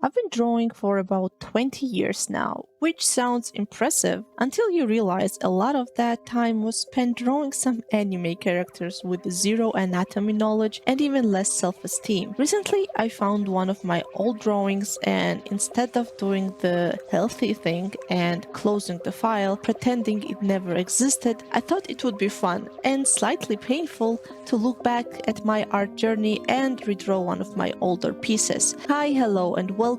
I've been drawing for about 20 years now, which sounds impressive until you realize a lot of that time was spent drawing some anime characters with zero anatomy knowledge and even less self-esteem. Recently, I found one of my old drawings, and instead of doing the healthy thing and closing the file, pretending it never existed, I thought it would be fun and slightly painful to look back at my art journey and redraw one of my older pieces. Hi, hello, and welcome.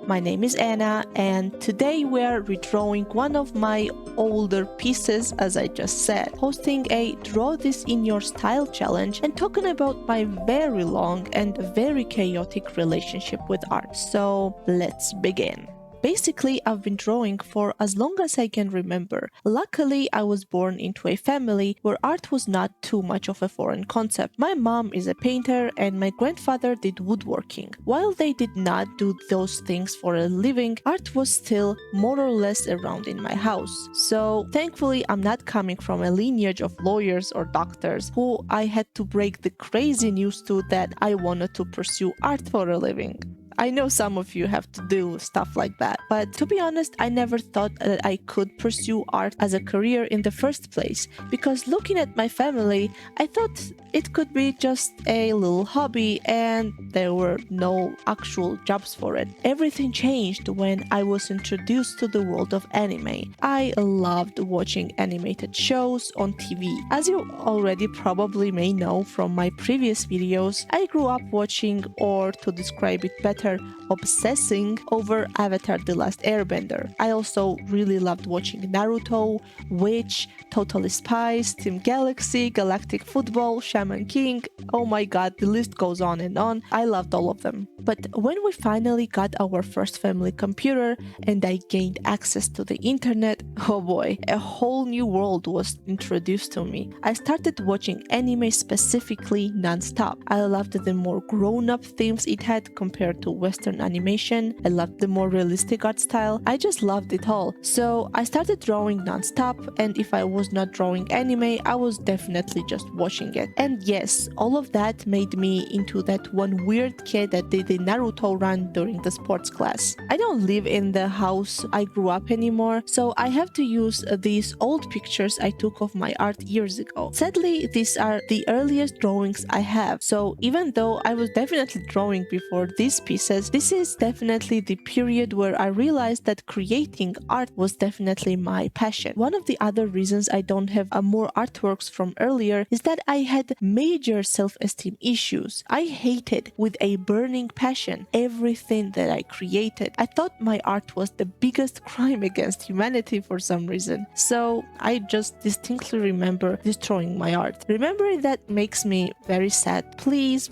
My name is Anna, and today we are redrawing one of my older pieces, as I just said, hosting a Draw This in Your Style challenge and talking about my very long and very chaotic relationship with art. So let's begin. Basically, I've been drawing for as long as I can remember. Luckily, I was born into a family where art was not too much of a foreign concept. My mom is a painter and my grandfather did woodworking. While they did not do those things for a living, art was still more or less around in my house. So thankfully, I'm not coming from a lineage of lawyers or doctors who I had to break the crazy news to that I wanted to pursue art for a living. I know some of you have to do stuff like that, but to be honest, I never thought that I could pursue art as a career in the first place, because looking at my family, I thought it could be just a little hobby and there were no actual jobs for it. Everything changed when I was introduced to the world of anime. I loved watching animated shows on TV. As you already probably may know from my previous videos, I grew up watching, or to describe it better, obsessing over Avatar: The Last Airbender. I also really loved watching Naruto, Witch, Totally Spies, Team Galaxy, Galactic Football, Shaman King. Oh my god, the list goes on and on. I loved all of them. But when we finally got our first family computer and I gained access to the internet, oh boy, a whole new world was introduced to me. I started watching anime specifically non-stop. I loved the more grown-up themes it had compared to Western animation. I loved the more realistic art style. I just loved it all. So I started drawing non-stop, and if I was not drawing anime, I was definitely just watching it. And yes, all of that made me into that one weird kid that did the Naruto run during the sports class. I don't live in the house I grew up anymore, so I have to use these old pictures I took of my art years ago. Sadly, these are the earliest drawings I have, so even though I was definitely drawing before these pieces, this is definitely the period where I realized that creating art was definitely my passion. One of the other reasons I don't have more artworks from earlier is that I had major self-esteem issues. I hated with a burning passion everything that I created. I thought my art was the biggest crime against humanity for some reason. So I just distinctly remember destroying my art. Remembering that makes me very sad. Please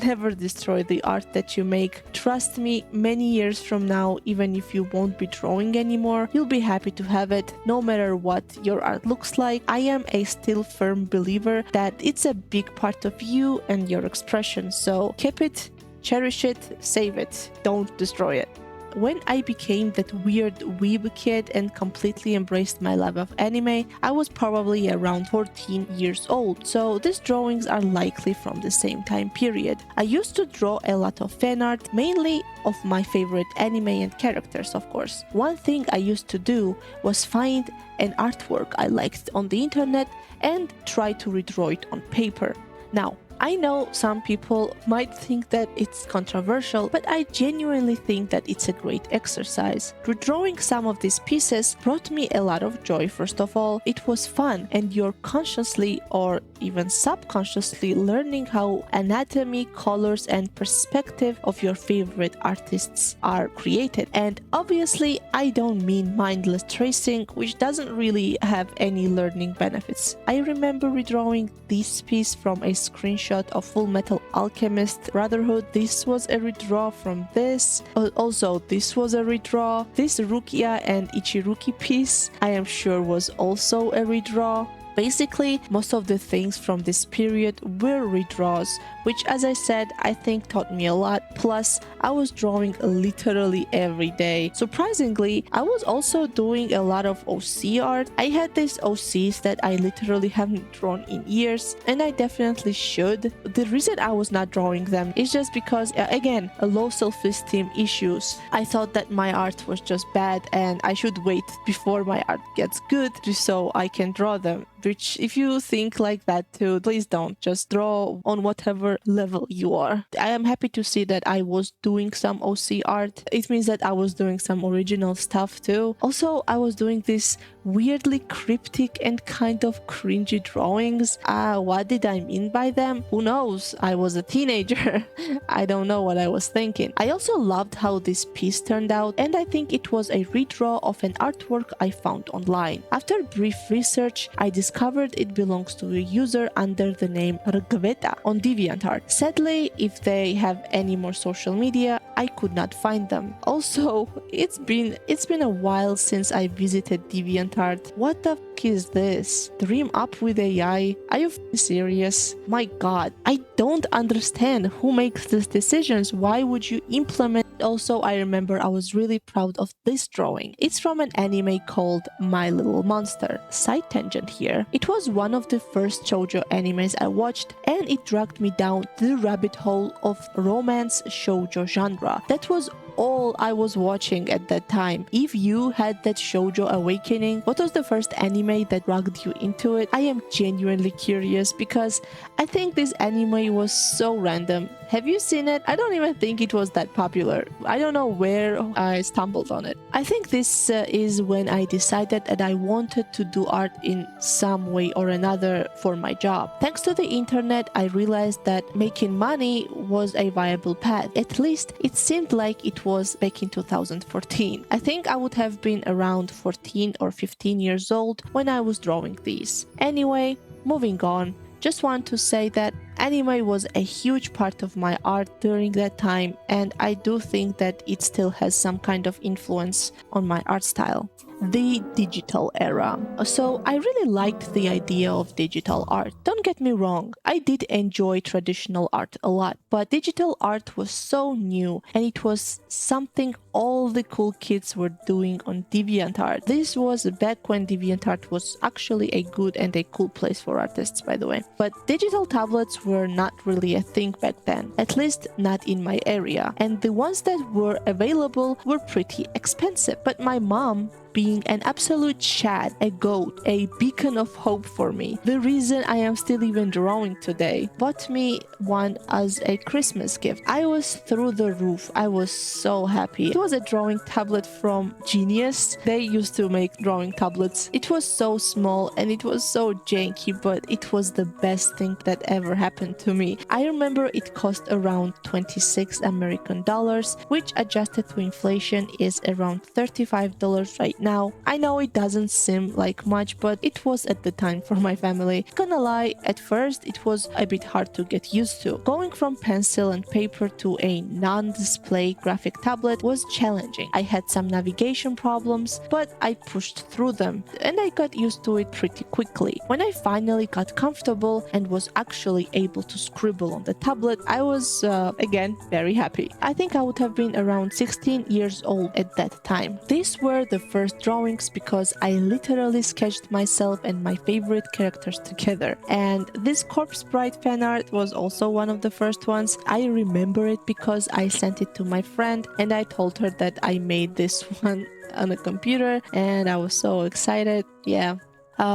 never destroy the art that you make. Trust me, many years from now, even if you won't be drawing anymore, you'll be happy to have it, no matter what your art looks like. I am a still firm believer that it's a big part of you and your expression, so keep it, cherish it, save it, don't destroy it. When I became that weird weeb kid and completely embraced my love of anime, I was probably around 14 years old, so these drawings are likely from the same time period. I used to draw a lot of fan art, mainly of my favorite anime and characters, of course. One thing I used to do was find an artwork I liked on the internet and try to redraw it on paper. Now, I know some people might think that it's controversial, but I genuinely think that it's a great exercise. Redrawing some of these pieces brought me a lot of joy. First of all, it was fun, and you're consciously or even subconsciously learning how anatomy, colors, and perspective of your favorite artists are created. And obviously, I don't mean mindless tracing, which doesn't really have any learning benefits. I remember redrawing this piece from a screenshot of Full Metal Alchemist Brotherhood. This was a redraw from this. Also, this was a redraw. This Rukia and Ichiruki piece, I am sure, was also a redraw. Basically, most of the things from this period were redraws which, as I said, I think taught me a lot. Plus, I was drawing literally every day. Surprisingly, I was also doing a lot of OC art. I had these OCs that I literally haven't drawn in years, and I definitely should. The reason I was not drawing them is just because, again, a low self-esteem issues. I thought that my art was just bad and I should wait before my art gets good just so I can draw them. Which, if you think like that too, please don't. Just draw on whatever level you are. I am happy to see that I was doing some OC art. It means that I was doing some original stuff too. Also, I was doing this weirdly cryptic and kind of cringy drawings. What did I mean by them? Who knows? I was a teenager. I don't know what I was thinking. I also loved how this piece turned out, and I think it was a redraw of an artwork I found online. After brief research, I discovered it belongs to a user under the name Rgveta on DeviantArt. Sadly, if they have any more social media, I could not find them. Also, it's been a while since I visited DeviantArt. What the fuck is this? Dream up with AI? Are you serious? My god, I don't understand who makes these decisions. Why would you implement? Also, I remember I was really proud of this drawing. It's from an anime called My Little Monster. Side tangent here. It was one of the first shoujo animes I watched, and it dragged me down the rabbit hole of romance shoujo genre. That was all I was watching at that time. If you had that shoujo awakening, what was the first anime that dragged you into it? I am genuinely curious because I think this anime was so random. Have you seen it? I don't even think it was that popular. I don't know where I stumbled on it. I think this is when I decided that I wanted to do art in some way or another for my job. Thanks to the internet, I realized that making money was a viable path. At least it seemed like it was back in 2014. I think I would have been around 14 or 15 years old when I was drawing these. Anyway, moving on. Just want to say that anime was a huge part of my art during that time, and I do think that it still has some kind of influence on my art style. The digital era. So I really liked the idea of digital art. Don't get me wrong, I did enjoy traditional art a lot, but digital art was so new and it was something all the cool kids were doing on DeviantArt. This was back when DeviantArt was actually a good and a cool place for artists, by the way. But digital tablets were not really a thing back then, at least not in my area, and the ones that were available were pretty expensive. But my mom, being an absolute Chad, a goat, a beacon of hope for me, the reason I am still even drawing today, bought me one as a Christmas gift. I was through the roof. I was so happy. It was a drawing tablet from Genius. They used to make drawing tablets. It was so small and it was so janky, but it was the best thing that ever happened to me. I remember it cost around 26 American dollars, which adjusted to inflation is around $35 right now. I know it doesn't seem like much, but it was at the time for my family. Gonna lie, at first it was a bit hard to get used to. Going from pencil and paper to a non-display graphic tablet was challenging. I had some navigation problems, but I pushed through them and I got used to it pretty quickly. When I finally got comfortable and was actually able to scribble on the tablet, I was, again, very happy. I think I would have been around 16 years old at that time. These were the first drawings because I literally sketched myself and my favorite characters together. And this Corpse Bride fan art was also one of the first ones. I remember it because I sent it to my friend and I told her that I made this one on a computer and I was so excited. Yeah.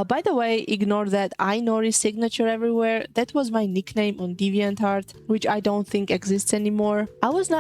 By the way, ignore that Nori signature everywhere. That was my nickname on DeviantArt, which I don't think exists anymore. I was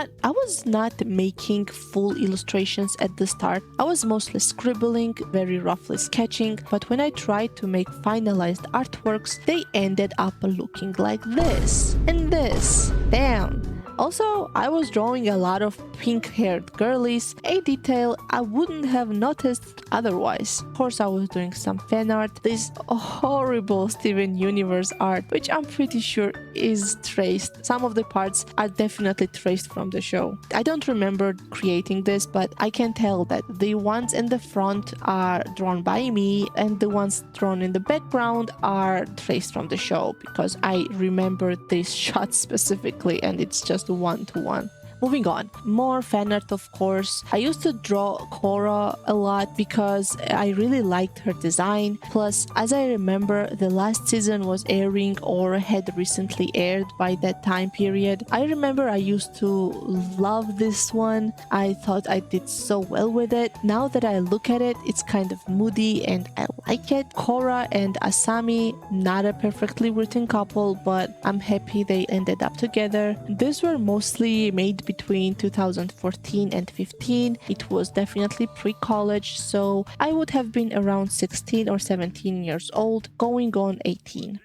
not making full illustrations at the start. I was mostly scribbling, very roughly sketching, but when I tried to make finalized artworks, they ended up looking like this and this. Damn. Also, I was drawing a lot of pink-haired girlies, a detail I wouldn't have noticed otherwise. Of course, I was doing some fan art, this horrible Steven Universe art, which I'm pretty sure is traced. Some of the parts are definitely traced from the show. I don't remember creating this, but I can tell that the ones in the front are drawn by me and the ones drawn in the background are traced from the show because I remember this shot specifically and it's just one-to-one. Moving on, more fan art of course. I used to draw Cora a lot because I really liked her design. Plus, as I remember, the last season was airing or had recently aired by that time period. I remember I used to love this one. I thought I did so well with it. Now that I look at it, it's kind of moody and I like it. Cora and Asami, not a perfectly written couple, but I'm happy they ended up together. These were mostly made between 2014 and 15. It was definitely pre-college, so I would have been around 16 or 17 years old, going on 18.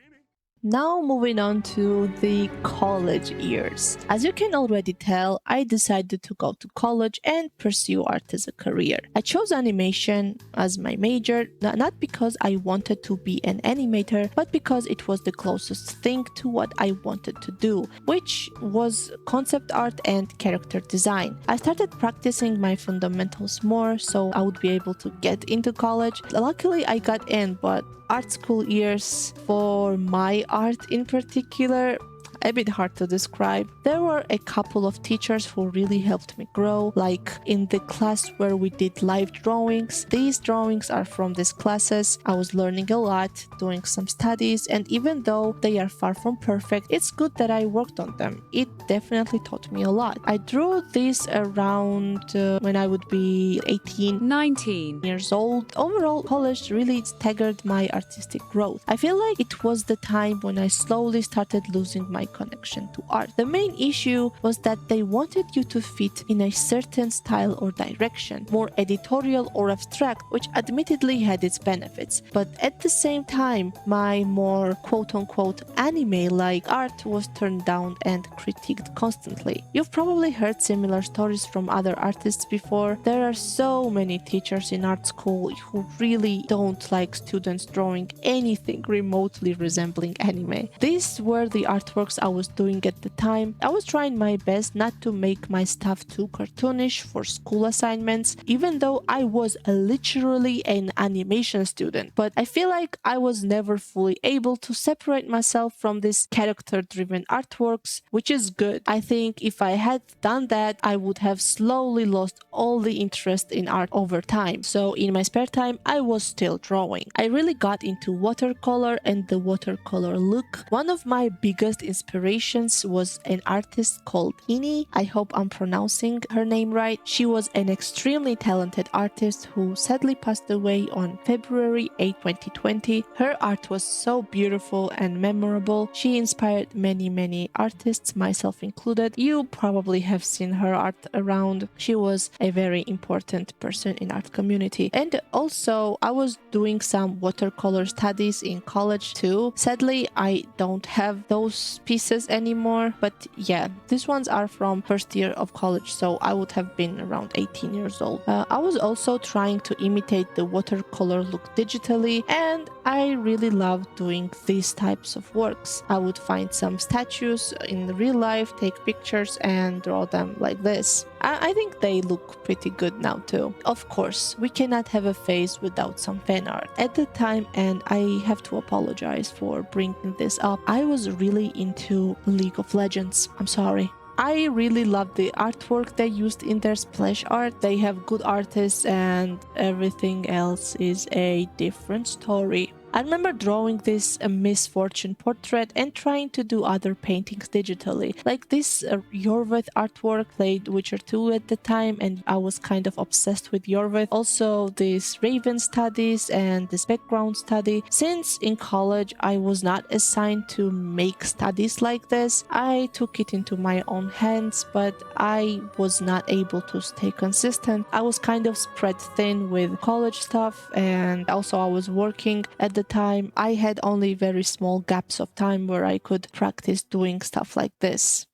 Now moving on to the college years. As you can already tell, I decided to go to college and pursue art as a career. I chose animation as my major, not because I wanted to be an animator, but because it was the closest thing to what I wanted to do, which was concept art and character design. I started practicing my fundamentals more so I would be able to get into college. Luckily, I got in, but art school years for my art in particular, a bit hard to describe. There were a couple of teachers who really helped me grow, like in the class where we did live drawings. These drawings are from these classes. I was learning a lot, doing some studies, and even though they are far from perfect, it's good that I worked on them. It definitely taught me a lot. I drew these around when I would be 18, 19 years old. Overall, college really staggered my artistic growth. I feel like it was the time when I slowly started losing my connection to art. The main issue was that they wanted you to fit in a certain style or direction, more editorial or abstract, which admittedly had its benefits. But at the same time, my more quote-unquote anime-like art was turned down and critiqued constantly. You've probably heard similar stories from other artists before. There are so many teachers in art school who really don't like students drawing anything remotely resembling anime. These were the artworks I was doing at the time. I was trying my best not to make my stuff too cartoonish for school assignments, even though I was literally an animation student. But I feel like I was never fully able to separate myself from these character-driven artworks, which is good. I think if I had done that, I would have slowly lost all the interest in art over time. So in my spare time, I was still drawing. I really got into watercolor and the watercolor look. One of my biggest inspirations was an artist called Ini. I hope I'm pronouncing her name right. She was an extremely talented artist who sadly passed away on February 8, 2020. Her art was so beautiful and memorable. She inspired many artists, myself included. You probably have seen her art around. She was a very important person in art community. And also, I was doing some watercolor studies in college too. Sadly, I don't have those pieces anymore, but yeah, these ones are from first year of college, so I would have been around 18 years old. I was also trying to imitate the watercolor look digitally, and I really loved doing these types of works. I would find some statues in real life, take pictures, and draw them like this. I think they look pretty good now too. Of course, we cannot have a phase without some fan art. At the time, and I have to apologize for bringing this up, I was really into League of Legends. I'm sorry. I really love the artwork they used in their splash art. They have good artists and everything else is a different story. I remember drawing this Miss Fortune portrait and trying to do other paintings digitally. Like this Yorvith artwork, played Witcher 2 at the time, and I was kind of obsessed with Yorvith. Also, this Raven studies and this background study. Since in college I was not assigned to make studies like this, I took it into my own hands, but I was not able to stay consistent. I was kind of spread thin with college stuff, and also I was working at the time. I had only very small gaps of time where I could practice doing stuff like this.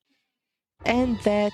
And that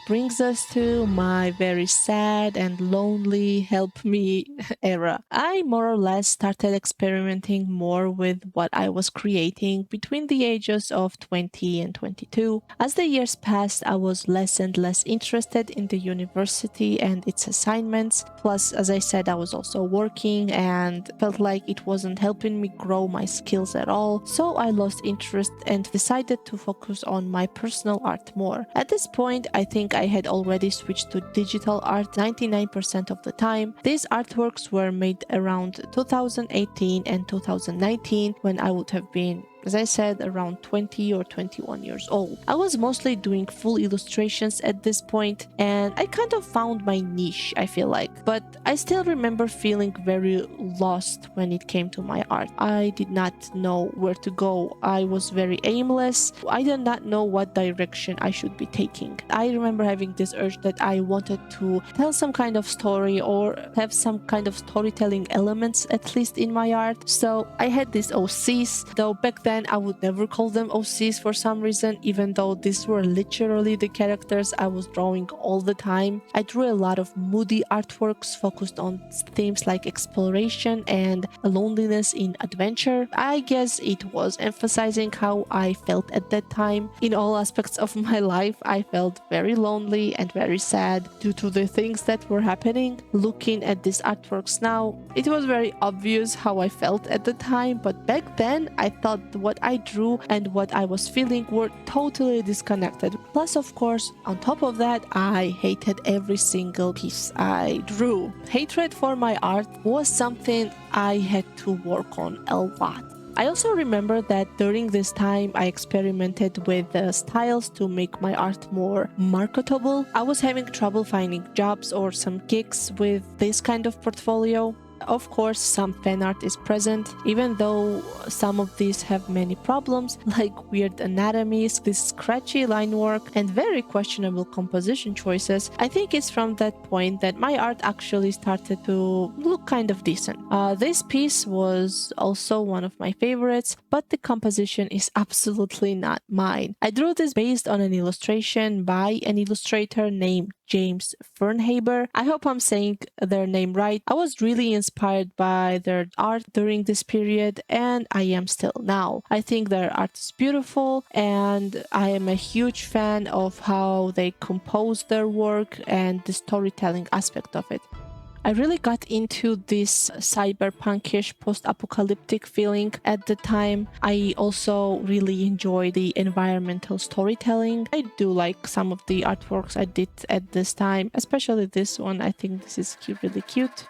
brings us to my very sad and lonely help me era. I more or less started experimenting more with what I was creating between the ages of 20 and 22. As the years passed, I was less and less interested in the university and its assignments. Plus, as I said, I was also working and felt like it wasn't helping me grow my skills at all. So I lost interest and decided to focus on my personal art more. At this point, I think I had already switched to digital art 99% of the time. These artworks were made around 2018 and 2019 when I would have been, as I said, around 20 or 21 years old. I was mostly doing full illustrations at this point, and I kind of found my niche, I feel like. But I still remember feeling very lost when it came to my art. I did not know where to go. I was very aimless. I did not know what direction I should be taking. I remember having this urge that I wanted to tell some kind of story or have some kind of storytelling elements, at least in my art. So I had these OCs, though back then I would never call them OCs for some reason, even though these were literally the characters I was drawing all the time. I drew a lot of moody artworks focused on themes like exploration and loneliness in adventure. I guess it was emphasizing how I felt at that time. In all aspects of my life, I felt very lonely and very sad due to the things that were happening. Looking at these artworks now, it was very obvious how I felt at the time, but back then I thought what I drew and what I was feeling were totally disconnected. Plus, of course, on top of that, I hated every single piece I drew. Hatred for my art was something I had to work on a lot. I also remember that during this time I experimented with styles to make my art more marketable. I was having trouble finding jobs or some gigs with this kind of portfolio. Of course, some fan art is present, even though some of these have many problems, like weird anatomies, this scratchy line work, and very questionable composition choices. I think it's from that point that my art actually started to look kind of decent. This piece was also one of my favorites, but the composition is absolutely not mine. I drew this based on an illustration by an illustrator named James Fernhaber. I hope I'm saying their name right. I was really inspired by their art during this period, and I am still now. I think their art is beautiful, and I am a huge fan of how they compose their work and the storytelling aspect of it. I really got into this cyberpunkish post-apocalyptic feeling at the time. I also really enjoy the environmental storytelling. I do like some of the artworks I did at this time, especially this one. I think this is really cute.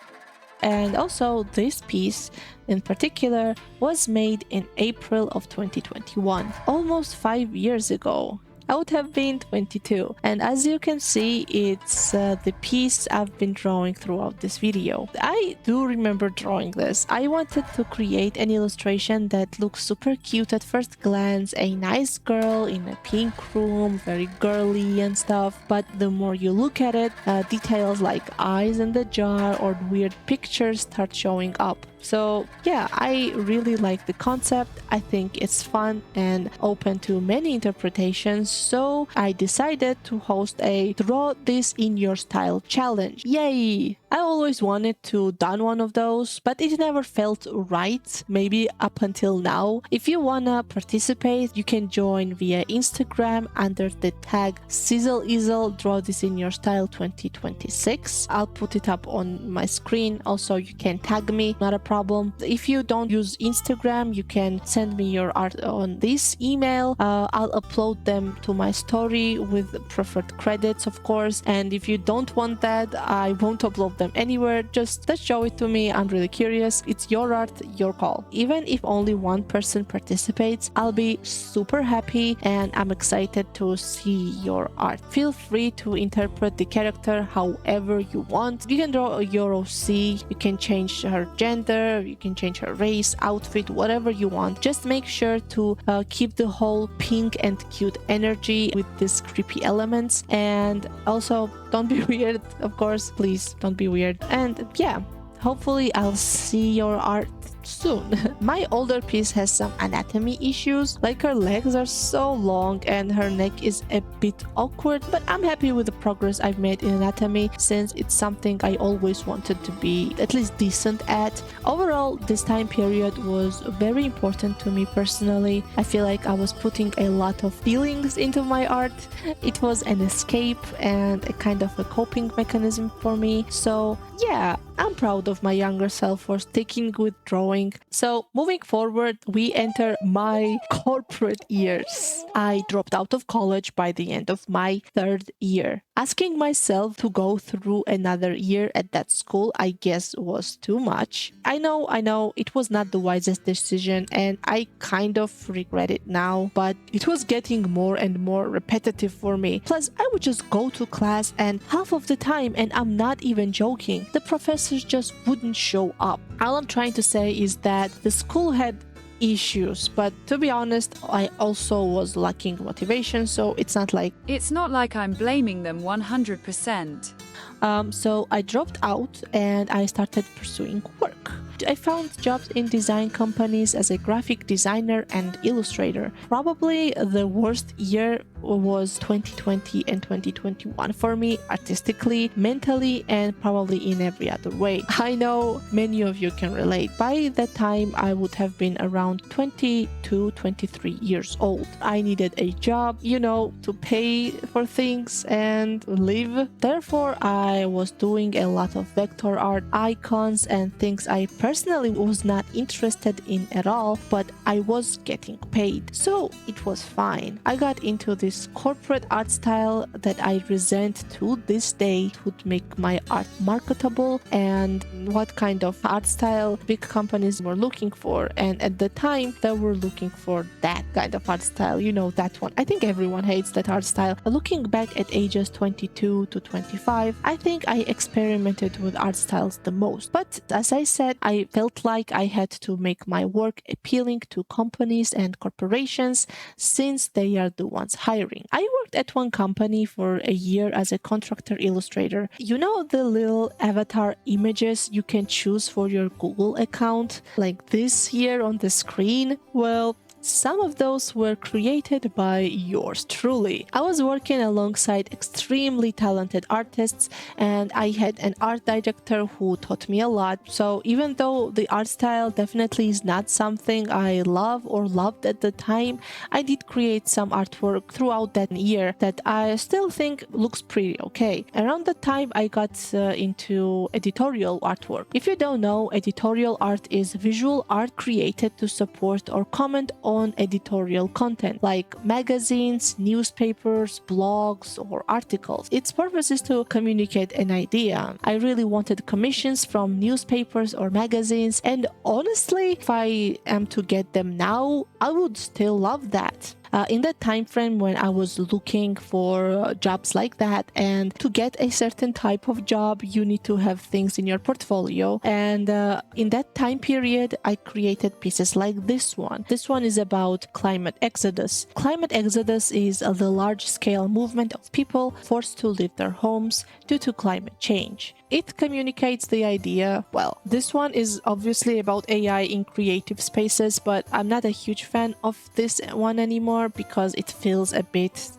And also this piece in particular was made in April of 2021, almost 5 years ago. I would have been 22, and as you can see, it's the piece I've been drawing throughout this video. I do remember drawing this. I wanted to create an illustration that looks super cute at first glance, a nice girl in a pink room, very girly and stuff, but the more you look at it, details like eyes in the jar or weird pictures start showing up. So yeah, I really like the concept. I think it's fun and open to many interpretations, so I decided to host a Draw This in Your Style challenge. Yay! I always wanted to done one of those, but it never felt right, maybe up until now. If you wanna participate, you can join via Instagram under the tag sizzleasle Draw This in Your Style 2026. I'll put it up on my screen. Also, you can tag me, not a problem. If you don't use Instagram, you can send me your art on this email. I'll upload them to my story with preferred credits, of course. And if you don't want that, I won't upload them anywhere. Just show it to me. I'm really curious. It's your art, your call. Even if only one person participates, I'll be super happy, and I'm excited to see your art. Feel free to interpret the character however you want. You can draw your OC, you can change her gender, you can change her race, outfit, whatever you want. Just make sure to keep the whole pink and cute energy with these creepy elements, and also don't be weird, of course. Please don't be weird. And yeah, Hopefully I'll see your art soon. My older piece has some anatomy issues, like her legs are so long and her neck is a bit awkward, but I'm happy with the progress I've made in anatomy since it's something I always wanted to be at least decent at. Overall, this time period was very important to me personally. I feel like I was putting a lot of feelings into my art. It was an escape and a kind of a coping mechanism for me. So yeah, I'm proud of my younger self for sticking with drawing. So moving forward, we enter my corporate years. I dropped out of college by the end of my third year. Asking myself to go through another year at that school, I guess, was too much. I know, it was not the wisest decision and I kind of regret it now, but it was getting more and more repetitive for me. Plus, I would just go to class and half of the time, and I'm not even joking, the professors just wouldn't show up. All I'm trying to say is that the school had issues, but to be honest, I also was lacking motivation, so it's not like I'm blaming them 100%. So I dropped out and I started pursuing work. I found jobs in design companies as a graphic designer and illustrator. Probably the worst year was 2020 and 2021 for me, artistically, mentally, and probably in every other way. I know many of you can relate. By that time, I would have been around 22, 23 years old. I needed a job, to pay for things and live. Therefore, I was doing a lot of vector art, icons, and things I personally was not interested in at all, but I was getting paid. So it was fine. I got into this corporate art style that I resent to this day. It would make my art marketable and what kind of art style big companies were looking for. And at the time, they were looking for that kind of art style, that one. I think everyone hates that art style. Looking back at ages 22 to 25, I think I experimented with art styles the most. But as I said, I felt like I had to make my work appealing to companies and corporations since they are the ones hiring. I worked at one company for a year as a contractor illustrator. You know the little avatar images you can choose for your Google account, like this here on the screen? Well, some of those were created by yours truly. I was working alongside extremely talented artists and I had an art director who taught me a lot. So even though the art style definitely is not something I love or loved at the time, I did create some artwork throughout that year that I still think looks pretty okay. Around the time I got into editorial artwork. If you don't know, editorial art is visual art created to support or comment on editorial content like magazines, newspapers, blogs, or articles. Its purpose is to communicate an idea. I really wanted commissions from newspapers or magazines, and honestly, if I am to get them now, I would still love that. In that time frame when I was looking for jobs like that, and to get a certain type of job you need to have things in your portfolio, and in that time period I created pieces like this one. This one is about climate exodus. Climate exodus is the large-scale movement of people forced to leave their homes due to climate change. It communicates the idea, well, this one is obviously about AI in creative spaces, but I'm not a huge fan of this one anymore because it feels a bit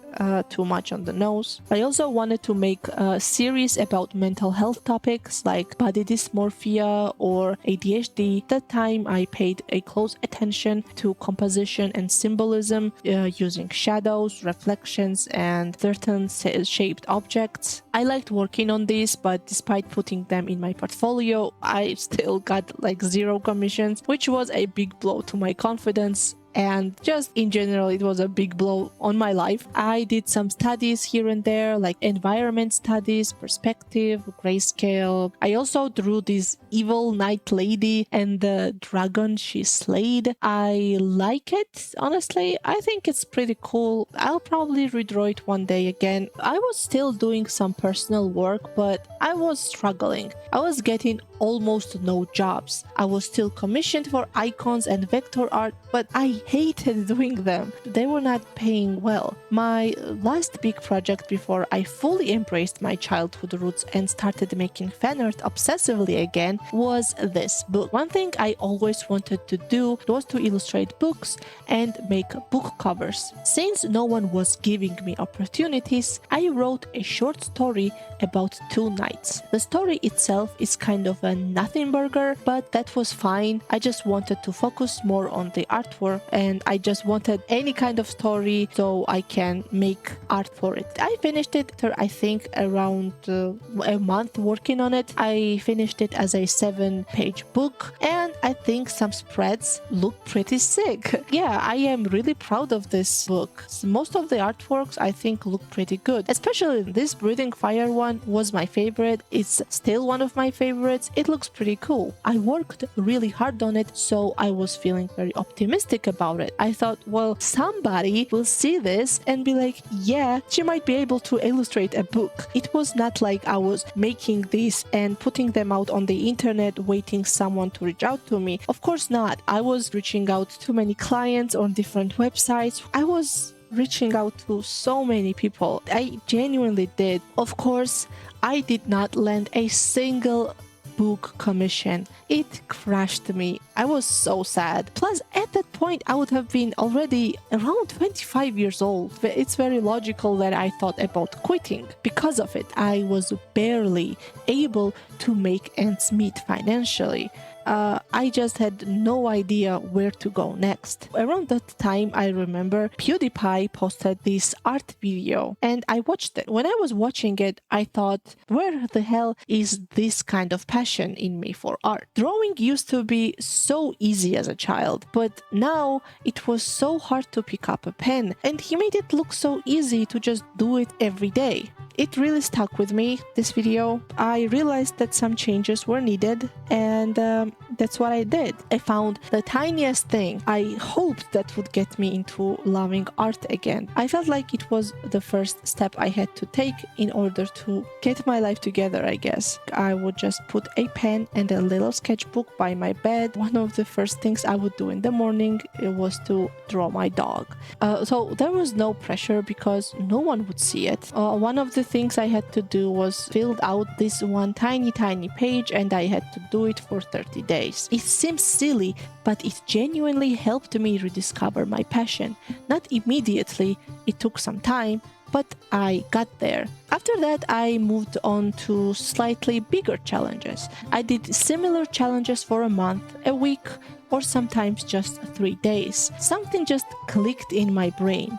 too much on the nose. I also wanted to make a series about mental health topics like body dysmorphia or ADHD. At that time, I paid a close attention to composition and symbolism using shadows, reflections, and certain shaped objects. I liked working on this, but despite putting them in my portfolio, I still got like 0 commissions, which was a big blow to my confidence. And just in general, it was a big blow on my life. I did some studies here and there, like environment studies, perspective, grayscale. I also drew this evil night lady and the dragon she slayed. I like it, honestly. I think it's pretty cool. I'll probably redraw it one day again. I was still doing some personal work, but I was struggling. I was getting almost no jobs. I was still commissioned for icons and vector art, but I hated doing them. They were not paying well. My last big project before I fully embraced my childhood roots and started making fan art obsessively again was this book. One thing I always wanted to do was to illustrate books and make book covers. Since no one was giving me opportunities, I wrote a short story about two knights. The story itself is kind of a nothing burger, but that was fine. I just wanted to focus more on the artwork, and I just wanted any kind of story so I can make art for it. I finished it after I think around a month working on it. I finished it as a 7-page book, and I think some spreads look pretty sick. Yeah, I am really proud of this book. Most of the artworks I think look pretty good, especially this Breathing Fire one was my favorite. It's still one of my favorites. It looks pretty cool. I worked really hard on it, so I was feeling very optimistic about it. I thought, well, somebody will see this and be like, yeah, she might be able to illustrate a book. It was not like I was making these and putting them out on the internet waiting someone to reach out to me. Of course not. I was reaching out to many clients on different websites. I was reaching out to so many people. I genuinely did. Of course, I did not land a single book commission. It crushed me. I was so sad. Plus, at that point, I would have been already around 25 years old. It's very logical that I thought about quitting. Because of it, I was barely able to make ends meet financially. I just had no idea where to go next. Around that time, I remember PewDiePie posted this art video and I watched it. When I was watching it, I thought, where the hell is this kind of passion in me for art? Drawing used to be so easy as a child, but now it was so hard to pick up a pen, and he made it look so easy to just do it every day. It really stuck with me, this video. I realized that some changes were needed, and that's what I did. I found the tiniest thing I hoped that would get me into loving art again. I felt like it was the first step I had to take in order to get my life together, I guess. I would just put a pen and a little sketchbook by my bed. One of the first things I would do in the morning was to draw my dog. So there was no pressure because no one would see it. One of the things I had to do was fill out this one tiny page, and I had to do it for 30 days. It seems silly, but it genuinely helped me rediscover my passion. Not immediately, it took some time, but I got there. After that, I moved on to slightly bigger challenges. I did similar challenges for a month, a week, or sometimes just 3 days. Something just clicked in my brain.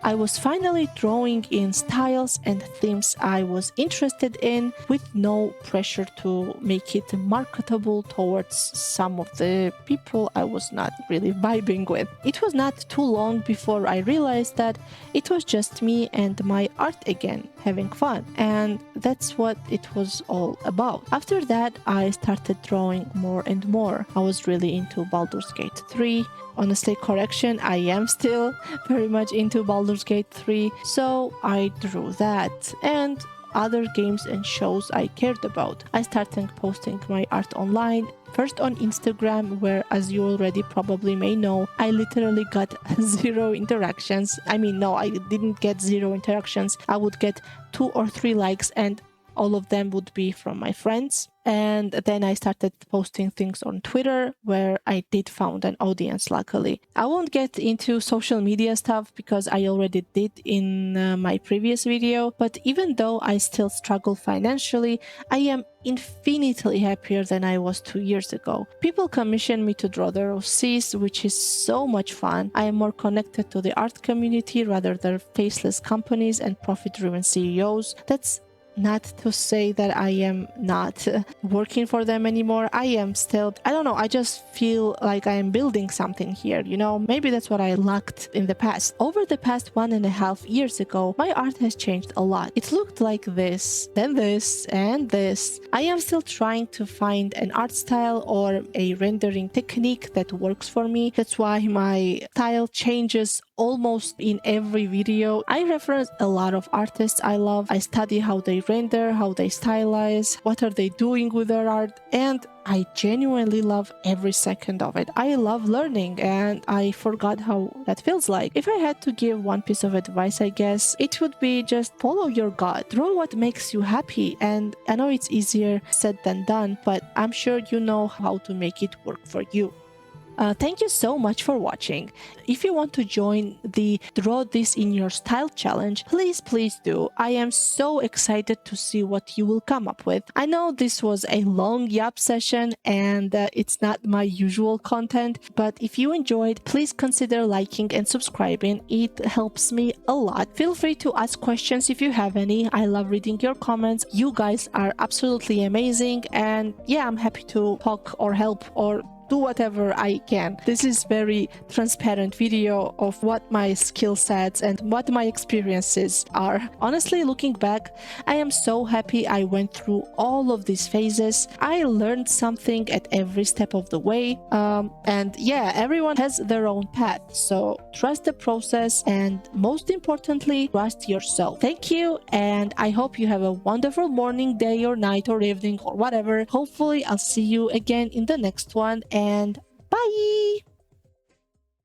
I was finally drawing in styles and themes I was interested in, with no pressure to make it marketable towards some of the people I was not really vibing with. It was not too long before I realized that it was just me and my art again, having fun, and that's what it was all about. After that, I started drawing more and more. I was really into Baldur's Gate 3. Honestly, correction, I am still very much into Baldur's Gate 3, so I drew that and other games and shows I cared about. I started posting my art online, first on Instagram, where, as you already probably may know, I literally got 0 interactions. I mean, no, I didn't get 0 interactions. I would get 2 or 3 likes, and all of them would be from my friends. And then I started posting things on Twitter, where I did found an audience, luckily. I won't get into social media stuff because I already did in my previous video, but even though I still struggle financially, I am infinitely happier than I was 2 years ago. People commission me to draw their OCs, which is so much fun. I am more connected to the art community rather than faceless companies and profit-driven CEOs. That's not to say that I am not working for them anymore. I am still, I don't know, I just feel like I am building something here, you know? Maybe that's what I lacked in the past. Over the past 1.5 years ago, my art has changed a lot. It looked like this, then this, and this. I am still trying to find an art style or a rendering technique that works for me. That's why my style changes almost in every video. I reference a lot of artists I love. I study how they they render, how they stylize, what are they doing with their art, and I genuinely love every second of it. I love learning and I forgot how that feels like. If I had to give one piece of advice, I guess it would be just follow your gut. Draw what makes you happy. And I know it's easier said than done, but I'm sure you know how to make it work for you. Thank you so much for watching. If you want to join the Draw This in Your Style challenge, please do. I am so excited to see what you will come up with. I know this was a long yap session and it's not my usual content, but if you enjoyed, please consider liking and subscribing. It helps me a lot. Feel free to ask questions if you have any. I love reading your comments. You guys are absolutely amazing, and yeah, I'm happy to talk or help or do whatever I can. This is very transparent video of what my skill sets and what my experiences are. Honestly, looking back, I am so happy I went through all of these phases. I learned something at every step of the way. And yeah, everyone has their own path. So trust the process and most importantly, trust yourself. Thank you, and I hope you have a wonderful morning, day or night or evening or whatever. Hopefully I'll see you again in the next one, and bye!